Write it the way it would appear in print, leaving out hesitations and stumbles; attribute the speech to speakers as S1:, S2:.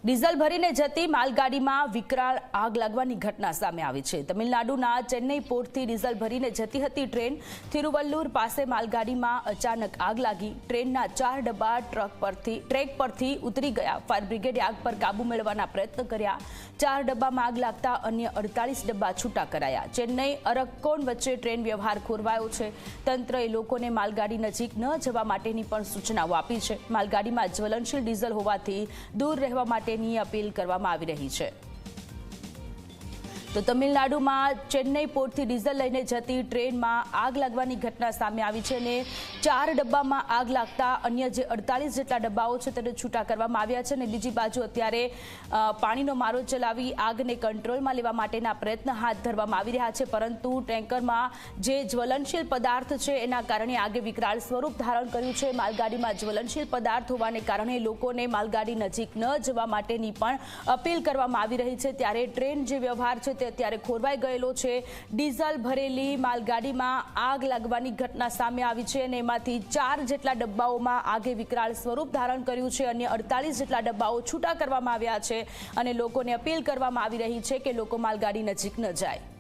S1: Diesel ભરીને જતી માલગાડીમાં વિકરાળ આગ લાગવાની ઘટના સામે આવી છે। તમિલનાડુના ચેન્નઈ પોર્ટથી ડીઝલ ભરીને જતી હતી ટ્રેન તિરુવલ્લુર પાસે માલગાડીમાં અચાનક આગ લાગી। ટ્રેનના 4 ડબ્બા ટ્રેક પરથી ઉતરી ગયા। ફાયર બ્રિગેડે આગ પર કાબુ મેળવવાના પ્રયત્ન કર્યા। 4 ડબ્બામાં આગ લાગતા અન્ય 48 ડબ્બા છૂટા કરાયા। ચેન્નઈ અરક્કોન વચ્ચે ટ્રેન વ્યવહાર ખોરવાયો છે। તંત્રએ લોકોને માલગાડી નજીક ન જવા માટેની પણ સૂચનાઓ આપી છે। માલગાડીમાં જ્વલનશીલ ડીઝલ હોવાથી દૂર રહેવા માટે अपील કરવામાં આવી રહી છે। તો તમિલનાડુમાં ચેન્નઈ પોર્ટથી ડીઝલ લઈને જતી ટ્રેનમાં આગ લાગવાની ઘટના સામે આવી છે અને 4 ડબ્બામાં આગ લાગતા અન્ય જે 48 જેટલા ડબ્બાઓ છે તેને છૂટા કરવામાં આવ્યા છે અને બીજી બાજુ અત્યારે પાણીનો મારો ચલાવી આગને કંટ્રોલમાં લેવા માટેના પ્રયત્ન હાથ ધરવામાં આવી રહ્યા છે, પરંતુ ટેન્કરમાં જે જ્વલનશીલ પદાર્થ છે એના કારણે આગે વિકરાળ સ્વરૂપ ધારણ કર્યું છે। માલગાડીમાં જ્વલનશીલ પદાર્થ હોવાને કારણે લોકોને માલગાડી નજીક ન જવા માટેની પણ અપીલ કરવામાં આવી રહી છે। ત્યારે ટ્રેન જે વ્યવહાર છે અત્યારે ખોરવાઈ ગયેલો છે। ડીઝલ ભરેલી માલગાડીમાં આગ લાગવાની ઘટના સામે આવી છે અને એમાંથી 4 જેટલા ડબ્બાઓમાં આગે વિકરાળ સ્વરૂપ ધારણ કર્યું છે। અન્ય 48 જેટલા ડબ્બાઓ છૂટા કરવામાં આવ્યા છે અને લોકોને અપીલ કરવામાં આવી રહી છે કે લોકો માલગાડી નજીક ન જાય।